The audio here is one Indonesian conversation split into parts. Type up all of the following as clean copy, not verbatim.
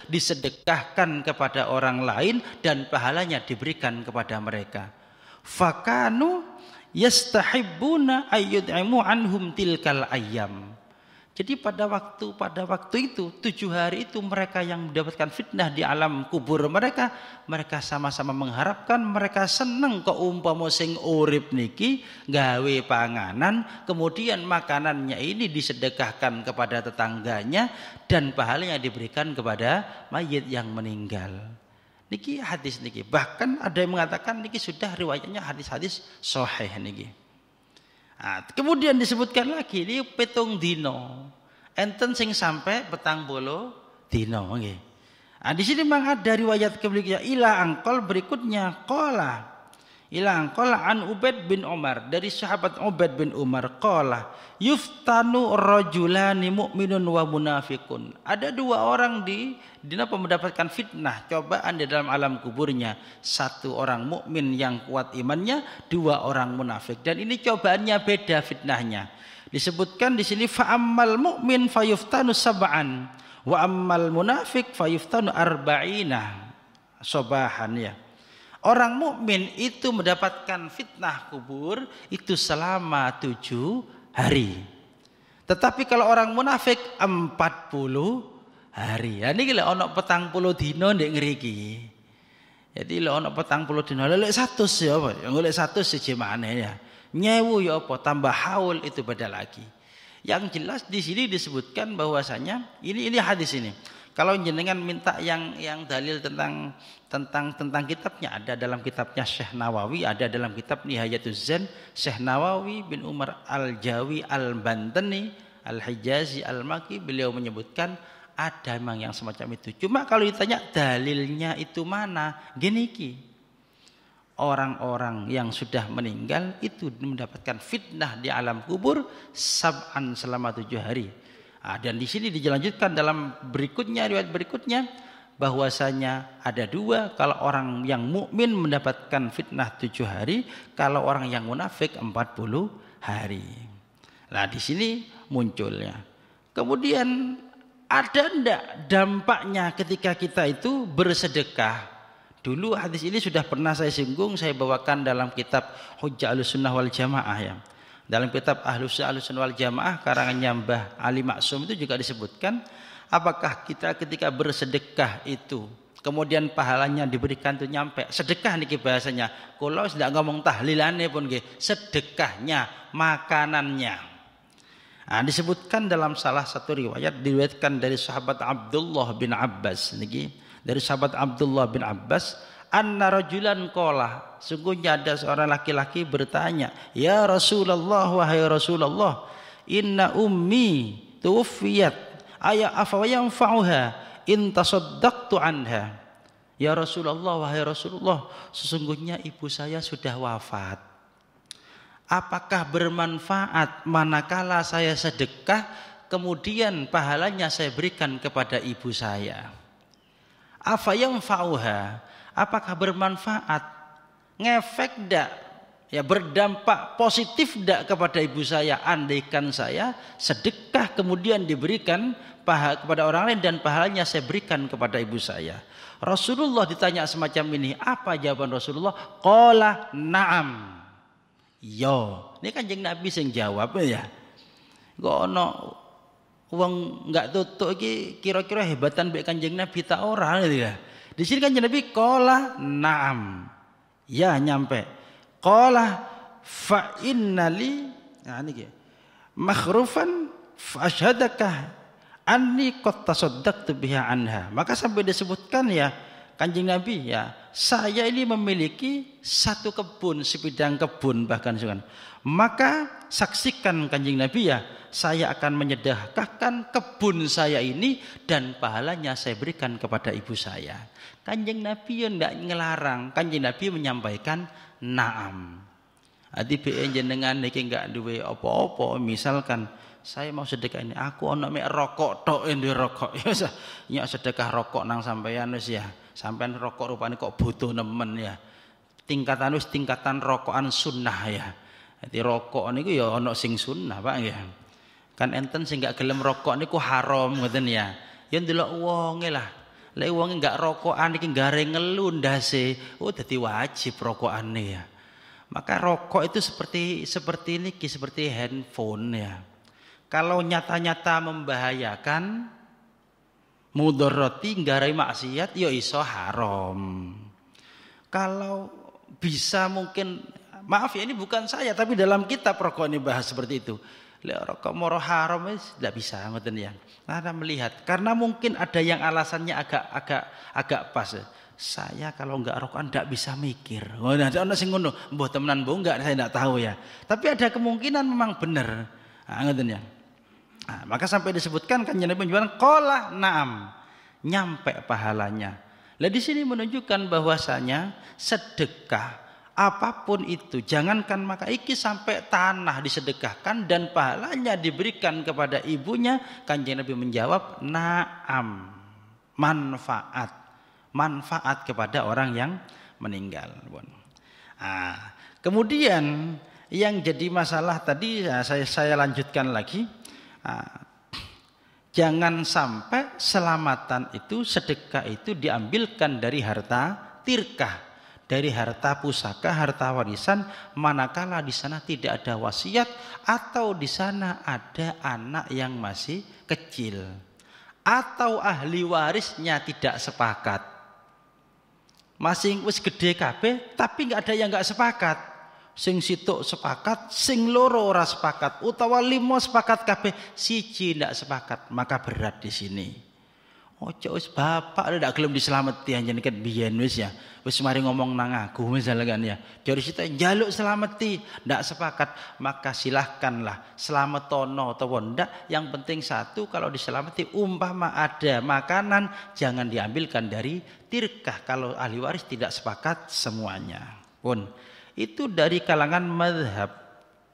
disedekahkan kepada orang lain dan pahalanya diberikan kepada mereka. Fakanu yastahibbuna ayyud'imu anhum tilkal ayyam. Jadi pada waktu itu 7 hari itu mereka yang mendapatkan fitnah di alam kubur mereka sama-sama mengharapkan, mereka seneng kok umpama sing urip niki gawe panganan, kemudian makanannya ini disedekahkan kepada tetangganya dan pahalanya diberikan kepada mayit yang meninggal. Niki hadis niki, bahkan ada yang mengatakan niki sudah riwayatnya hadis-hadis sahih niki. Nah, kemudian disebutkan lagi ini petung dino, enten sing sampai 40 dino. Okay. Nah, di sini memang ada riwayat keberikutnya ila angkol berikutnya qala ila angkol an Ubaid bin Umar, dari sahabat Ubaid bin Umar qala yuftanu rajulani mu'minun wa munafiqun. Ada 2 orang di mendapatkan fitnah, cobaan di dalam alam kuburnya. 1 orang mukmin yang kuat imannya, 2 orang munafik. Dan ini cobaannya beda fitnahnya. Disebutkan di sini fa ammal mu'min fayuftanu sab'an wa ammal munafik fayuftanu arba'ina sobahan ya. Orang mukmin itu mendapatkan fitnah kubur itu selama 7 hari. Tetapi kalau orang munafik 40 hari. Ya niki lek ana 40 dina ndek ngriki. Jadi lek ana 40 dina lek 100 ya apa? Ya golek 100 siji maneh ya. Nyewu ya apa tambah haul itu beda lagi. Yang jelas di sini disebutkan bahwasanya ini hadis ini. Kalau jenengan minta yang dalil tentang kitabnya, ada dalam kitabnya Syekh Nawawi, ada dalam kitab Nihayatuz Zan Syekh Nawawi bin Umar Al-Jawi Al-Bantani Al-Hijazi Al-Maki, beliau menyebutkan ada memang yang semacam itu. Cuma kalau ditanya dalilnya itu mana, gini ki, orang-orang yang sudah meninggal itu mendapatkan fitnah di alam kubur sab'an selama 7 hari. Dan di sini dilanjutkan dalam berikutnya, riwayat berikutnya, bahwasanya ada 2, kalau orang yang mukmin mendapatkan fitnah 7 hari, kalau orang yang munafik 40 hari. Nah di sini munculnya. Kemudian ada ndak dampaknya ketika kita itu bersedekah? Dulu hadis ini sudah pernah saya singgung, saya bawakan dalam kitab Hujjah Ahlussunnah wal Jamaah ya. Dalam kitab Ahlussunnah wal Jamaah karangannya Mbah Ali Maksum itu juga disebutkan, apakah kita ketika bersedekah itu kemudian pahalanya diberikan itu nyampe. Sedekah niki bahasanya. Kalau tidak ngomong tahlilane pun nggih, sedekahnya, makanannya. Nah, disebutkan dalam salah satu riwayat, diriwayatkan dari sahabat Abdullah bin Abbas niki, dari sahabat Abdullah bin Abbas, anna rajulan qala, sungguhnya ada seorang laki-laki bertanya, ya Rasulullah, wahai Rasulullah, inna ummi tuwfiyat aya afa yanfa'uha in tasaddaqtu anha. Ya Rasulullah, wahai Rasulullah, sesungguhnya ibu saya sudah wafat. Apakah bermanfaat manakala saya sedekah kemudian pahalanya saya berikan kepada ibu saya? Afa yanfa'uha, apakah bermanfaat, ngefek ndak, ya berdampak positif ndak kepada ibu saya andaikan saya sedekah kemudian diberikan kepada orang lain dan pahalanya saya berikan kepada ibu saya? Rasulullah ditanya semacam ini, apa jawaban Rasulullah? Qala na'am. Yo, ini Kanjeng Nabi sing jawab ya. Kok ono wong enggak tutuk iki kira-kira hebatan mbek Kanjeng Nabi ta ora gitu ya. Di sini Kanjeng Nabi qala na'am. Ya nyampe. Qala fa innali, nah niki. Makhrufan fa asyhadaka anni qad tasaddaqtu biha anha. Maka sampai disebutkan ya Kanjeng Nabi ya, saya ini memiliki 1 kebun, sebidang kebun bahkan kan. Maka saksikan Kanjeng Nabi ya, saya akan menyedekahkan kebun saya ini dan pahalanya saya berikan kepada ibu saya. Kanjeng Nabi ya tidak ngelarang, Kanjeng Nabi menyampaikan na'am. Adi be jenengan niki enggak duwe apa-apa, misalkan saya mau sedekah ini, aku ono mek rokok tok endi rokok. Ya nyak sedekah rokok nang sampean wis ya. Sampean rokok rupane kok butuh nemen ya. Tingkatan wis tingkatan rokokan sunnah ya. Jadi rokok niku ya ono sing sunnah, Pak ya. Kan enten sing gak gelem rokok niku haram ngoten ya. Ya ndelok wonge lah. Lek wong enggak rokokan iki gareng ngelu ndase, oh dadi wajib rokokane ya. Maka rokok itu seperti ini, seperti handphone ya. Kalau nyata-nyata membahayakan, mudharrati nggarai maksiat, ya iso haram. Kalau bisa mungkin, maaf ya ini bukan saya, tapi dalam kitab rokok ini bahas seperti itu. Rokok moro haram tidak bisa ngoten ya. Karena melihat, karena mungkin ada yang alasannya agak pas. Saya kalau enggak rokokan enggak bisa mikir. Oh, ada orang sing ngono, mbah temenan mbah enggak saya enggak tahu ya. Tapi ada kemungkinan memang benar. Ngoten ya. Maka sampai disebutkan kan Nabi menjual qala na'am. Nyampe pahalanya. Lah di sini menunjukkan bahwasanya sedekah apapun itu, jangankan maka iki sampai tanah disedekahkan dan pahalanya diberikan kepada ibunya, Kanjeng Nabi menjawab na'am, manfaat kepada orang yang meninggal. Kemudian yang jadi masalah tadi saya lanjutkan lagi, jangan sampai selamatan itu, sedekah itu diambilkan dari harta tirkah, dari harta pusaka, harta warisan, manakala di sana tidak ada wasiat atau di sana ada anak yang masih kecil atau ahli warisnya tidak sepakat. Masing wis gede kabeh tapi nggak ada yang nggak sepakat. Sing situk sepakat, sing loro ora sepakat, utawa 5 sepakat kabeh, siji ndak sepakat, maka berat di sini. Ojo wis bapak ndak gelem dislameti anjen ket biyen wis ya. Wis mari ngomong nang aku misalkan ya. Jare sita njaluk selameti, ndak sepakat, maka silahkanlah slametono utawa ndak, yang penting satu kalau diselameti umpama ada makanan jangan diambilkan dari tirkah kalau ahli waris tidak sepakat semuanya. Pun itu dari kalangan mazhab.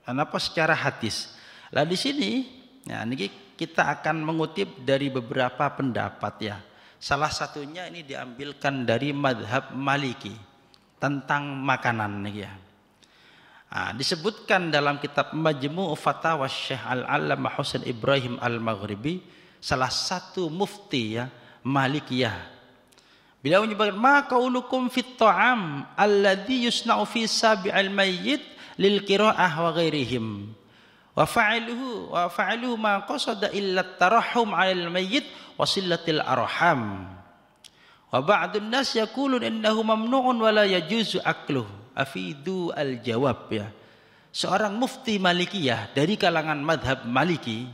Kenapa secara hadis? Lah di sini ya niki kita akan mengutip dari beberapa pendapat ya. Salah satunya ini diambilkan dari mazhab Maliki tentang makanan nih ya. Disebutkan dalam kitab Majmu' Fatawa Syekh Al-Allamah Husain Ibrahim Al-Maghribi, salah satu mufti ya Malikiyah. Beliau menyebutkan ma qaulukum fit ta'am alladhi yusna'u fi sabi'il mayyit lil qira'ah wa ghairihim. Wa fa'iluhu ma qasada illa tarahhum 'alal mayyit wa sillatil arham. Wa ba'dun nas yaqulun innahu mamnu'un wa la yajuzu akluhu. Afidu al-jawab ya. Seorang mufti Malikiyah dari kalangan madhab Maliki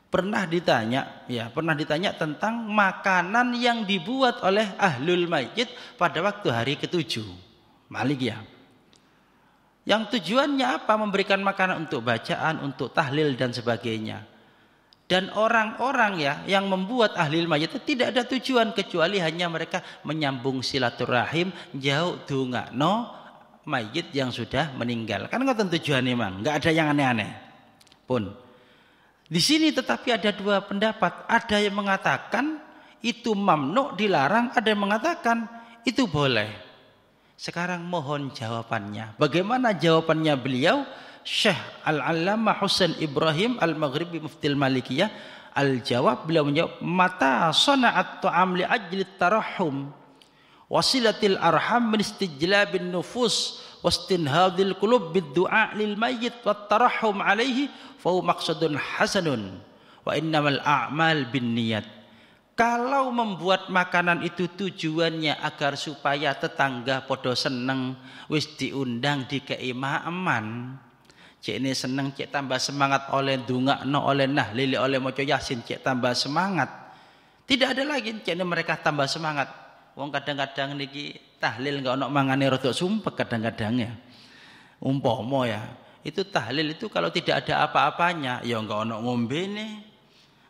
pernah ditanya tentang makanan yang dibuat oleh ahlul mayyit pada waktu hari ke-7 Malikiyah. Yang tujuannya apa? Memberikan makanan untuk bacaan, untuk tahlil dan sebagainya. Dan orang-orang ya yang membuat ahlul mayyit itu tidak ada tujuan kecuali hanya mereka menyambung silaturahim, jauh dongakno mayyit yang sudah meninggal. Kan ngoten tujuannya memang, enggak ada yang aneh-aneh. Pun di sini tetapi ada dua pendapat. Ada yang mengatakan itu mamnu, dilarang, ada yang mengatakan itu boleh. Sekarang mohon jawabannya. Bagaimana jawabannya beliau? Syekh Al-Allamah Husain Ibrahim Al-Maghribi Muftil Malikiyah al-jawab, beliau menjawab mata sana'at ta'am li ajli tarahum wasilatil arham min istijlabin nufus wastinhadil qulub bid-du'a lil mayyit wat tarahum alaihi fa huwa maqsadun hasanun wa innamal a'mal binniyat. Kalau membuat makanan itu tujuannya agar supaya tetangga podo seneng, wis diundang dikei aman. Cek ini seneng, cek tambah semangat oleh dungakno, oleh nahlil, oleh maca yasin, cek tambah semangat. Tidak ada lagi cek ini mereka tambah semangat. Wong kadang-kadang niki tahlil enggak ono mangane rada sumpek kadang-kadang ya. Umpama ya, itu tahlil itu kalau tidak ada apa-apanya, ya enggak ono ngombene.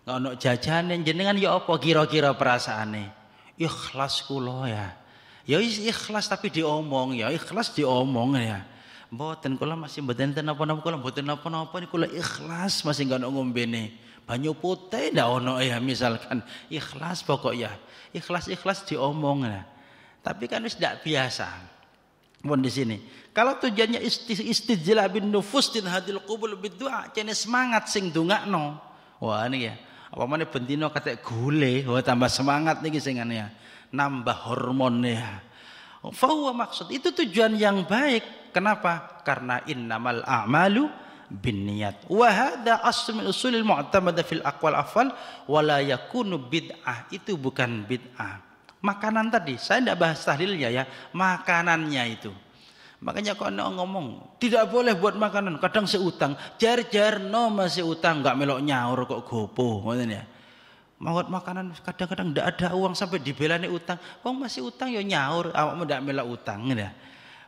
Ono jajanen jenengan ya apa kira-kira perasaane? Ikhlas kula ya. Ya ikhlas tapi diomong ya, ikhlas diomong ya. Mboten kula masih mboten napa-napa, kula mboten napa-napa niku kula ikhlas masih enggak ono ngombene. Banyu putih ndak ono ya misalkan. Ikhlas pokok ya. Ikhlas diomong ya. Tapi kan wis ndak biasa. Pun di sini. Kalau tujuannya istijlabin nufus din hadil qubul bid du'a, kene semangat sing dongakno. Wah ini ya. Apa mana bentino kata gule, wah tambah semangat nih kisengannya, nambah hormonnya. Fahuwa maksud itu tujuan yang baik. Kenapa? Karena innamal a'malu binniyat. Wa hadza asl min usulil mu'tamada fil aqwal afal wa la yakunu bid'ah. Itu bukan bid'ah. Makanan tadi, saya tidak bahas tahlilnya ya, makanannya itu. Makanya kok ngomong tidak boleh buat makanan, kadang seutang, jar no masih utang, nggak melok nyaur kok gopo, maksudnya. Mau makanan kadang-kadang tidak ada uang sampai dibelani utang, masih utang ya nyaur, awakmu tidak melok utang, ya.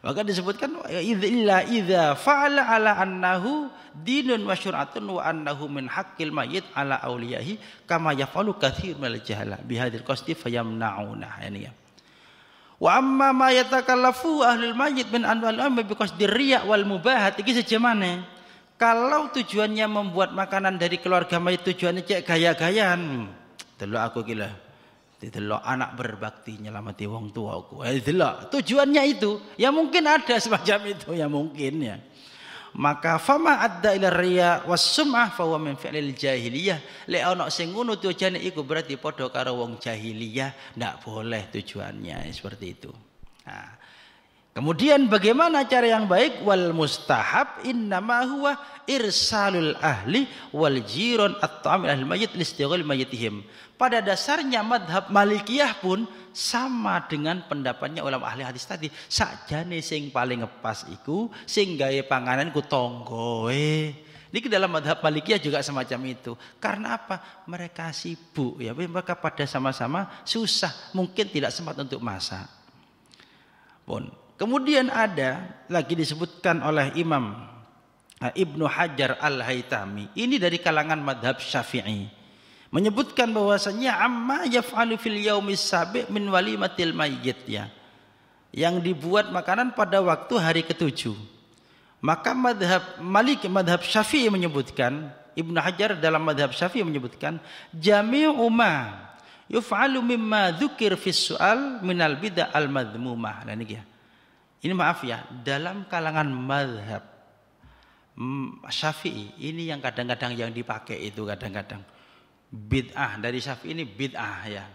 Maka disebutkan illa idza fa'ala ala annahu dinun wa syur'atun wa annahu min haqqil mayyit ala auliyahi kama yaf'alu katsir minal jahala bihadzal qasdi fayamna'una, ini ya. Wa amma ma yatakallafu ahlul mayyit min anwa'il amri bi qasdi riya wal mubahat, iki sejemane kalau tujuannya membuat makanan dari keluarga mayit tujuannya cek gaya-gayaan, delok aku gila delok anak berbakti nyelamati wong tuaku, delok tujuannya itu ya mungkin ada semacam itu ya mungkin ya. Maka fama adda ila riya was sum'ah fa huwa min fi'lil jahiliyah. Lek ana sing ngono tujuane iku berarti padha karo wong jahiliyah, ndak boleh tujuannya seperti itu. Nah, kemudian bagaimana cara yang baik? Wal mustahab innama huwa irsalul ahli wal jiran at-ta'am ahli mayyit listighal mayyitihim. Pada dasarnya madhab Malikiyah pun sama dengan pendapatnya ulama ahli hadis tadi. Sakjane sing paling ngepas iku sing gawe panganan ku tonggoe. Niki dalam madhab Malikiyah juga semacam itu. Karena apa? Mereka sibuk ya, mereka pada sama-sama susah, mungkin tidak sempat untuk masak. Pun. Kemudian ada lagi disebutkan oleh Imam Ibnu Hajar Al-Haytami. Ini dari kalangan madhab Syafi'i. Menyebutkan bahwasanya amma yaf'alu fil yaumis sabi' min walimatil mayyit ya. Yang dibuat makanan pada waktu hari ke-7. Maka madhab Syafi'i menyebutkan, Ibnu Hajar dalam madhab Syafi'i menyebutkan jami'u ma yuf'alu mimma dzukir fis su'al minal bid'ah al madhmumah. Nah ini ya. Ini maaf ya, dalam kalangan madhab Syafi'i ini yang kadang-kadang yang dipakai itu kadang-kadang bid'ah dari Syafi'i ini bid'ah ya,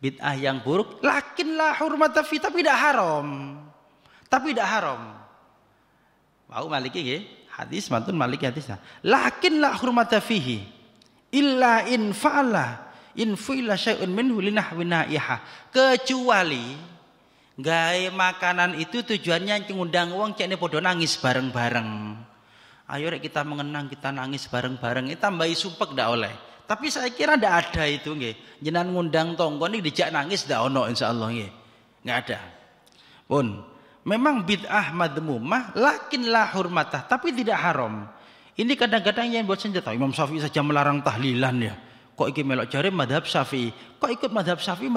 bid'ah yang buruk. Lakin la hurmata fi, tapi tidak haram, tapi tidak haram. Mau Maliki ya, hadis mantun Maliki hadisnya. Lakin la hurmata fihi illa in fa'ala in fu'ila syai'un minhu linahwinaiha, kecuali gawe makanan itu tujuannya ngundang wong cek ne padha nangis bareng-bareng. Ayo rek kita mengenang, kita nangis bareng-bareng, itu tambahi sumpek ndak oleh. Tapi saya kira ndak ada itu nggih. Jenengan ngundang tonggo nih dijak nangis ndak ono insyaallah nggih. Enggak ada. Pun memang bid'ah madhmumah lakin la hurmatah, tapi tidak haram. Ini kadang-kadang yang buat senjata. Imam Syafi'i saja melarang tahlilan ya. Kok iki melok jare madhab Syafi'i? Kok ikut madhab Syafi'i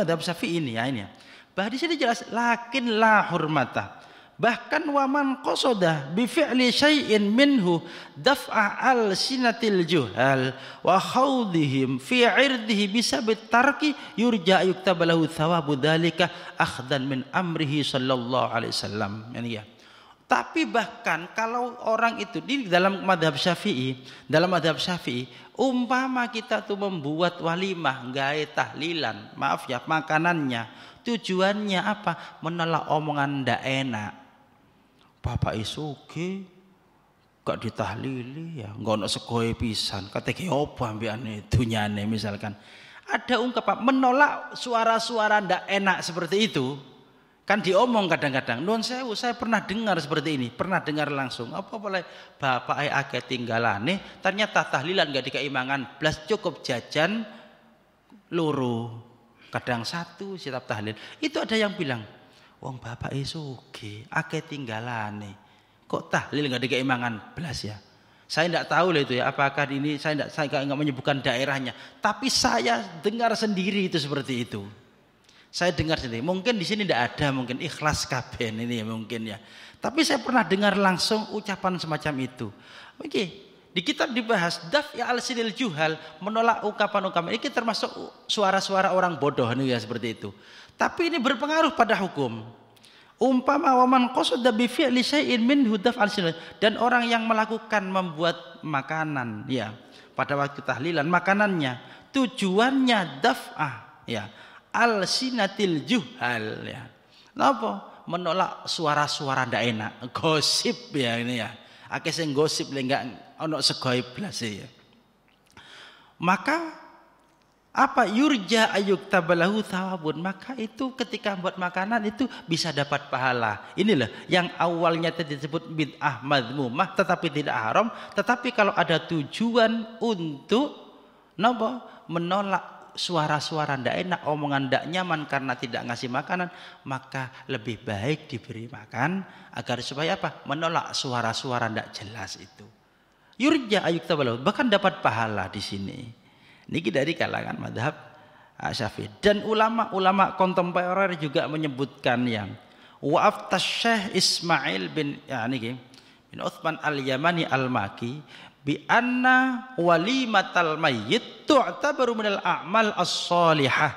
ini ya ini ya. Bah di sini jelas lakin la hurmata. Bahkan waman qasada bi fi'li syai'in minhu daf'a al sinatil juhal wa khawdihim fi 'irdihi bisabit tarki yurja yuktabalahu thawabu dzalika akhdan min amrihi sallallahu alaihi wasallam. Yani ya. Tapi bahkan kalau orang itu di dalam madhab Syafi'i, umpama kita tuh membuat walimah, gawe tahlilan, maaf ya makanannya, tujuannya apa? Menolak omongan ndak enak. Bapak isuke gak ditahlili ya, nggak ono sekoe pisan. Kata ki opo ambeane dunyane misalkan. Ada ungkapan menolak suara-suara ndak enak seperti itu. Kan diomong kadang-kadang, nun sewu saya pernah dengar seperti ini, pernah dengar langsung. Apa boleh bapak akeh tinggalane, ternyata tahlilan gak dikeimangan, blas cukup jajan loro, kadang satu siap tahlil. Itu ada yang bilang, wong bapak suge akeh tinggalane, kok tahlil gak dikeimangan blas ya. Saya tidak tahu lah itu ya, apakah ini saya nggak menyebutkan daerahnya, tapi saya dengar sendiri itu seperti itu. Saya dengar sendiri, mungkin di sini tidak ada, mungkin ikhlas kaben ini ya mungkin ya. Tapi saya pernah dengar langsung ucapan semacam itu. Oke, di kitab dibahas daf ya al-sinil juhal, menolak ungkapan-ungkapan ini termasuk suara-suara orang bodoh nih ya seperti itu. Tapi ini berpengaruh pada hukum. Umpama waman qasada bi fi'li syai'in minhu daf al-sinil, dan orang yang melakukan membuat makanan ya pada waktu tahlilan makanannya tujuannya daf'ah ya al-sinatil juhal ya. Napa? Menolak suara-suara ndak enak, gosip ya ini ya. Akeh sing gosip lek enggak ono segoe blas ya. Maka apa yurja ayuk tabalahu thawabun, maka itu ketika buat makanan itu bisa dapat pahala. Inilah yang awalnya tadi disebut bid'ah madmumah tetapi tidak haram, tetapi kalau ada tujuan untuk napa? Menolak suara-suara ndak enak, omongan ndak nyaman karena tidak ngasih makanan, maka lebih baik diberi makan agar supaya apa? Menolak suara-suara ndak jelas itu. Yurja ayuk tabalahu, bahkan dapat pahala di sini. Niki dari kalangan madhab Syafi'i. Dan ulama-ulama kontemporer juga menyebutkan yang wa'aftas Syekh Ismail bin bin Uthman al-Yamani al-Maki bi anna walimatal mayyit tu'tabaru minal a'mal as-salihah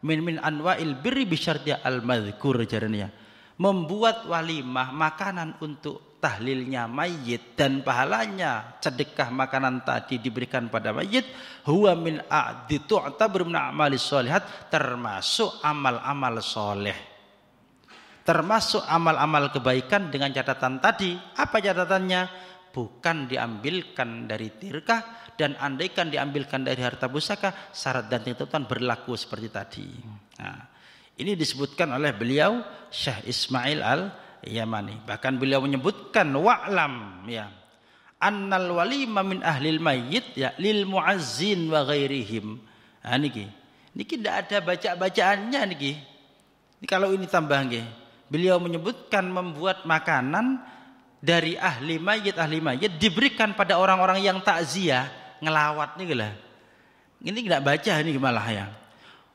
min anwa'il birri bi syartiha al-madhkur jaranya. Membuat walimah makanan untuk tahlilnya mayit dan pahalanya sedekah makanan tadi diberikan pada mayit huwa min a'di tu'tabar min a'malis sholihat, termasuk amal-amal soleh, termasuk amal-amal kebaikan dengan catatan tadi. Apa catatannya? Bukan diambilkan dari tirkah, dan andaikan diambilkan dari harta pusaka, syarat dan tuntutan berlaku seperti tadi. Nah, ini disebutkan oleh beliau Syekh Ismail al-Yamani. Bahkan beliau menyebutkan wa'lam ya annal walima min ahlil mayyit ya lil muazzin wa ghairihim. Nah niki tidak ada baca-bacaannya niki. Kalau ini tambah nggih. Beliau menyebutkan membuat makanan dari ahli mayyit diberikan pada orang-orang yang takziah ngelawat niki lah. Ini tidak baca ini malah ya.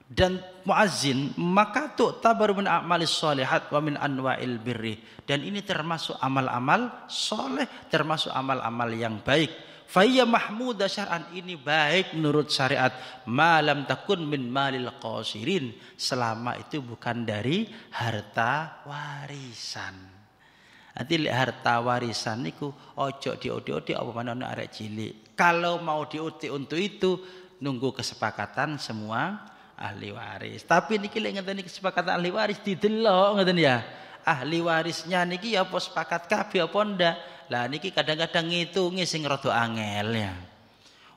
Dan muazzin maka tu'tabar min a'malis sholihat wa min anwa'il birri, dan ini termasuk amal-amal soleh, termasuk amal-amal yang baik. Fayya mahmudah syar'an, ini baik menurut syariat, malam takun min malil qasirin, selama itu bukan dari harta warisan. Nanti harta warisan niku ojo diodi-odi apa manane arek cilik. Kalau mau diuti untuk itu nunggu kesepakatan semua ahli waris. Tapi niki lek ngeten kesepakatan ahli waris didelok ngeten ya. Ahli warisnya niki apa sepakat kabeh apa ndak. Lah niki kadang-kadang ngitungi sing rada angel ya.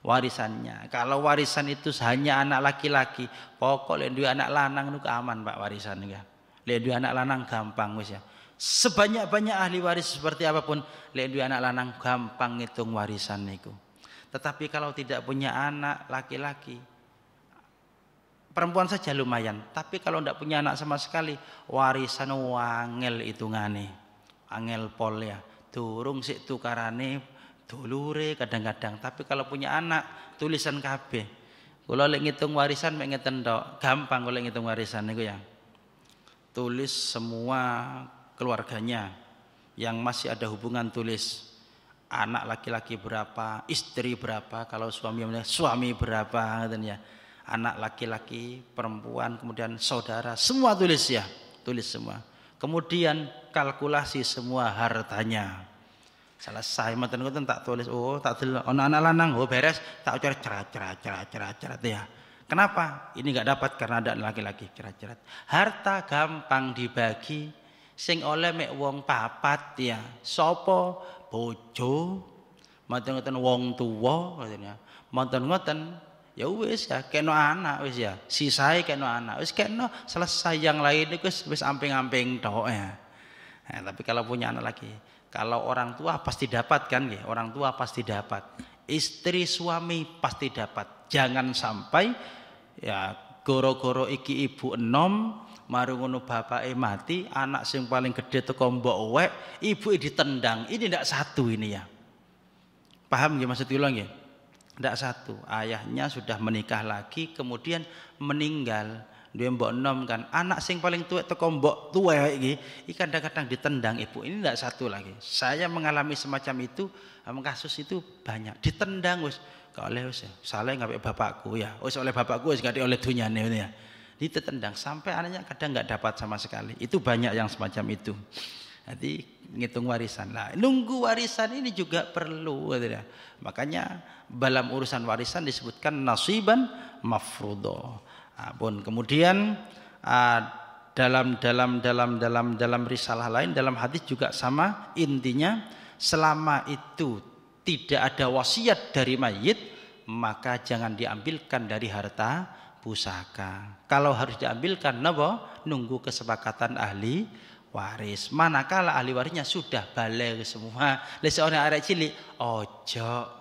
Warisannya. Kalau warisan itu hanya anak laki-laki, pokok lek duwe anak lanang niku aman Pak warisan ya. Lek duwe anak lanang gampang wis ya. Sebanyak-banyak ahli waris seperti apapun, lek duwe anak lanang gampang ngitung warisan niku. Tetapi kalau tidak punya anak laki-laki, perempuan saja lumayan, tapi kalau tidak punya anak sama sekali, warisan wangel hitungane, angel pol ya, durung sik tukarane dulure kadang-kadang. Tapi kalau punya anak tulisan kabeh. Kalau lek ngitung warisan mek ngeten tok, gampang kalau ngitung warisan niku ya. Tulis semua keluarganya yang masih ada hubungan, tulis anak laki-laki berapa, istri berapa, kalau suami berapa ngeten ya. Anak laki-laki, perempuan, kemudian saudara, semua tulis ya, tulis semua. Kemudian kalkulasi semua hartanya. Selesai mboten ngoten tak tulis, oh tak delok ana anak lanang, oh beres, tak cerat ya. Kenapa? Ini enggak dapat karena ada laki-laki, cerat. Harta gampang dibagi, sing oleh mek wong papat ya. Sapa? Bojo, mboten ngoten wong tuwa ngoten ya. Mboten ngoten ya wis ya kena anak wis ya, sisae kena anak wis kena, selesai. Yang lain itu wis amping-amping tok ya. Nah, tapi kalau punya anak lagi, kalau orang tua pasti dapat kan ya, orang tua pasti dapat, istri suami pasti dapat. Jangan sampai ya goro-goro iki ibu enom mari ngono bapake mati, anak sing paling gede teko mbok wek, ibu ditendang. Ini ndak satu ini ya. Paham nggih maksud kula nggih? Tidak satu, ayahnya sudah menikah lagi, kemudian meninggal, dia mbok enom kan, anak sing paling tua teko mbok tua iki kadang-kadang ditendang ibu. Ini tidak satu lagi. Saya mengalami semacam itu, kasus itu banyak, ditendang wis, gak oleh wis, salah ngapik bapakku ya, wis oleh bapakku wis gak oleh dunyane ya. Ditendang sampai anaknya kadang nggak dapat sama sekali. Itu banyak yang semacam itu. Jadi ngitung warisan. Nah, nunggu warisan ini juga perlu. Makanya dalam urusan warisan disebutkan nasiban mafrudo. Kemudian dalam risalah lain, dalam hadis juga sama, intinya selama itu tidak ada wasiat dari mayit, maka jangan diambilkan dari harta pusaka. Kalau harus diambilkan, nunggu kesepakatan ahli waris. Manakala ahli warisnya sudah balik semua, seorang arek cilik, ojo.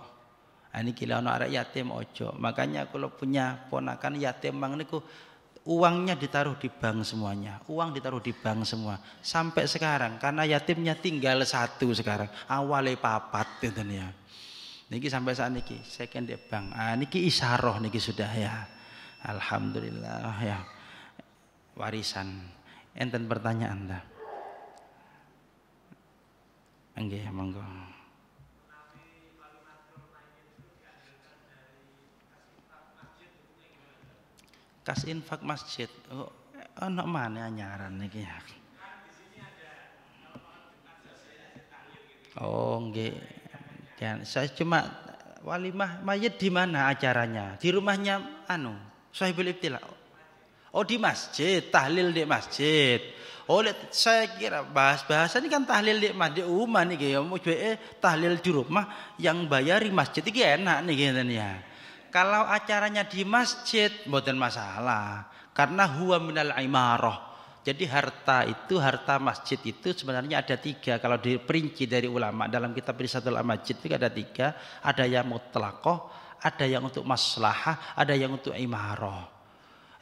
Ini kira ono arek yatim ojo. Makanya kalau punya ponakan yatim mang niku uangnya ditaruh di bank semuanya. Uang ditaruh di bank semua. Sampai sekarang karena yatimnya tinggal satu sekarang. Awalnya papat gitu ya. Niki sampai saat niki second di bank. Niki isaroh niki sudah ya. Alhamdulillah ya. Warisan. Enten pertanyaan dah. Nggih, monggo. Kas infak masjid. Ono mana nyaran niki ya. Oh, nggih. Dan saya cuma walimah mayit di mana acaranya? Di rumahnya Sahibul Ibtila. Oh, di masjid, tahlil di masjid. Oh, saya kira bahasa ini kan tahlil di masjid rumah nih ya. Mau tahlil di rumah yang bayari masjid iki enak nih ngeten ya. Kalau acaranya di masjid mboten masalah karena huwa minal imarah. Jadi harta masjid itu sebenarnya ada 3 kalau diperinci dari ulama dalam kitab Risatul Masjid itu ada 3, ada yang mutlaqah, ada yang untuk maslahah, ada yang untuk imarah.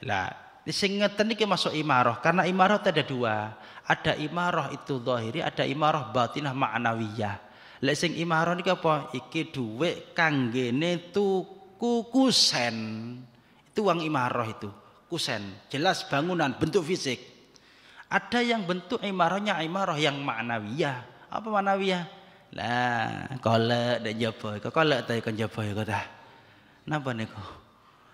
Lah, sing ngeten iki masuk imarah karena imarah ada 2. Ada imarah itu zahiri, ada imarah batinah ma'nawiyah. Lek sing imarah niki apa? Iki dhuwit kanggene tuku kusen. Itu uang imarah itu, kusen. Jelas bangunan bentuk fisik. Ada yang bentuk imarahnya imarah yang ma'nawiyah. Apa ma'nawiyah? Lah, kolek dan jaba. Kolek ta kon jaba ya ta. Napa niku?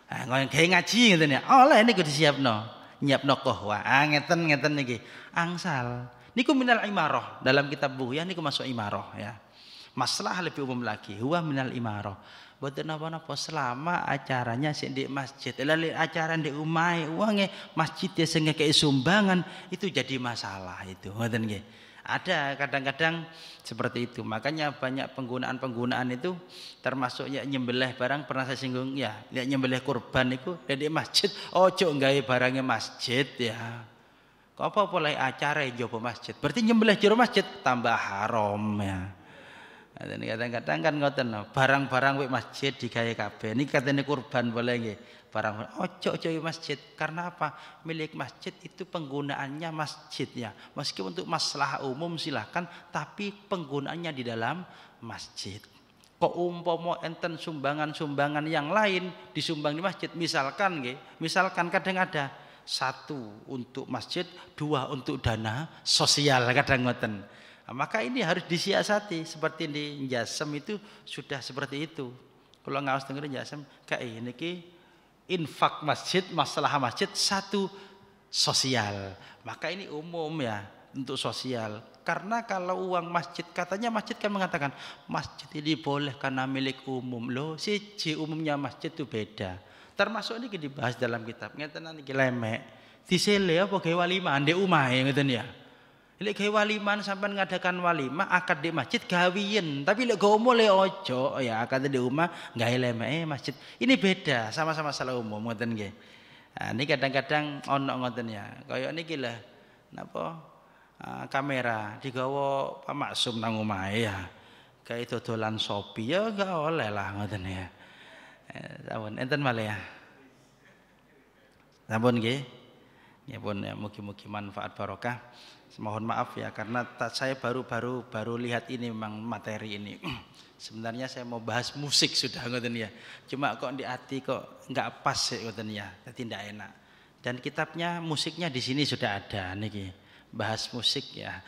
Ngono gawe ngaji ngeten ya. Oleh niku disiapno. Nyiapno qahwa. Ngeten niki. Angsal. Niku minal imarah. Dalam kitab Buhyah niku masuk imarah ya. Masalah lebih umum lagi. Huwa minal imarah. Boten napa-napa selama acaranya sing di masjid. Lalu acara di umai uangnya masjid ya sing ngekeki sumbangan itu jadi masalah itu. Ngoten nggih. Ada kadang-kadang seperti itu. Makanya banyak penggunaan itu termasuk ya nyembelih barang pernah saya singgung ya. Lihat nyembelih kurban itu di masjid. Ojo nggawe barangnya masjid ya. Kok apa boleh acara jopo masjid. Berarti nyembelih jero masjid tambah haram ya. Dan kadang-kadang kan ngoten barang-barang wek masjid digawe kabeh. Niki katene kurban boleh nggih. Barang ojo masjid. Karena apa? Milik masjid itu penggunaannya masjid ya. Meskipun untuk masalah umum silahkan, tapi penggunaannya di dalam masjid. Kok umpama enten sumbangan-sumbangan yang lain disumbang di masjid, misalkan nggih, misalkan kadang ada 1 untuk masjid, 2 untuk dana sosial kadang ngoten. Maka ini harus disiasati seperti di Jasem itu sudah seperti itu. Kalau ngawas dengerin Jasem kayak ini infak masjid, masalah masjid 1 sosial. Maka ini umum ya untuk sosial. Karena kalau uang masjid katanya masjid kan mengatakan masjid ini boleh karena milik umum. Loh, siji umumnya masjid itu beda. Termasuk ini dibahas dalam kitab. Ngeten niki lemek. Disele apa gawe walimah ndek omahe ngeten ya. Lek gawe waliman sampean ngadakan walimah akad di masjid gawiyen, tapi lek gawe omah le ojo ya akad di rumah gawe lemeke masjid. Ini beda, sama-sama salah umum ngoten nggih. Nah, ini kadang-kadang ono ngoten ya. Kaya niki lah napa kamera digawa Pak Maksum nang omahe ya. Gawe dodolan Shopee ya gak oleh lah ngoten ya. Sampun enten malih ya. Sampun nggih. Ya pun ya mugi-mugi manfaat barokah. Mohon maaf ya karena saya baru lihat ini memang materi ini. Sebenarnya saya mau bahas musik sudah ngoten ya. Cuma kok di hati kok enggak pas ngoten ya. Jadi tidak enak. Dan kitabnya musiknya di sini sudah ada niki. Bahas musik ya.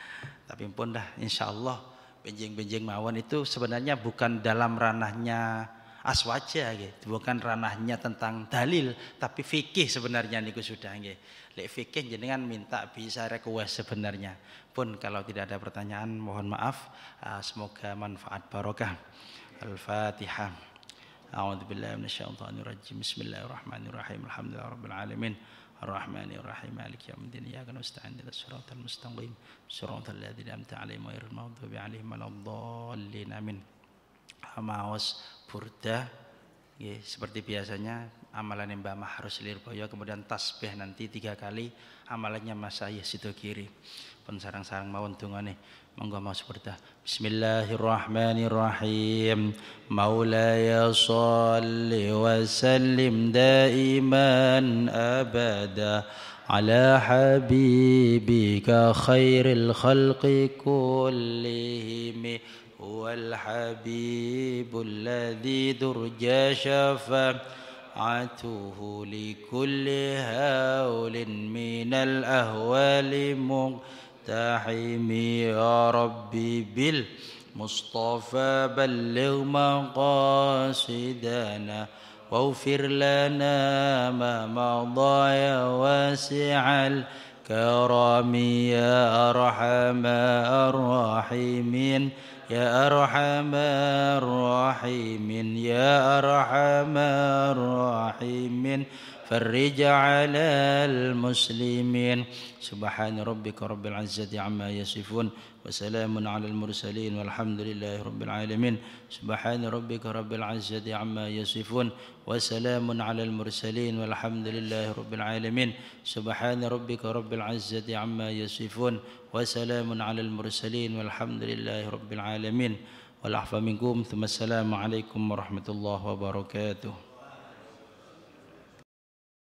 Tapi pun dah insyaallah benjing-benjing mawon itu sebenarnya bukan dalam ranahnya aswaja nggih, bukan ranahnya tentang dalil tapi fikih sebenarnya niku sudah nggih. Lek fikih jenengan minta bisa request sebenarnya. Pun kalau tidak ada pertanyaan mohon maaf, semoga manfaat barokah. Al-Fatihah. A'udzubillahi minasyaitonir rajim. Bismillahirrahmanirrahim. Alhamdulillahirabbil alamin. Ar-Rahmanir-Rahim. Maliki yaumiddin. Iyyaka nasta'in ihdinas siratal mustaqim. Siratal ladzina an'amta 'alaihim ghairil maghdubi 'alaihim waladdallin. Amin. Maos burdah nggih, seperti biasanya amalan Mbah Mahrus Lirboyo, kemudian tasbih nanti 3 kali, amalannya Mas Ayah Sidogiri. Pun sarang-sarang mawon dongane. Monggo maos burdah. Bismillahirrahmanirrahim. Maulaya shalli wa sallim daiman abada ala habibika khairil khalqi kullihim. هو الحبيب الذي درجى شفاعته لكل هول من الأهوال مقتحم يا ربي بالمصطفى بلغ مقاصدنا واغفر لنا ما مضى يا واسع الكرم يا أرحم الراحمين يا أرحم الراحمين يا أرحم الراحمين فرج على المسلمين سبحان ربك رب العزة عما يصفون وسلام على المرسلين والحمد لله رب العالمين سبحان ربك رب العزة عما يصفون وسلام على المرسلين والحمد لله رب العالمين سبحان ربك رب العزة عما يصفون وسلام على المرسلين والحمد لله رب العالمين والعفو منكم ثم السلام عليكم ورحمة الله وبركاته.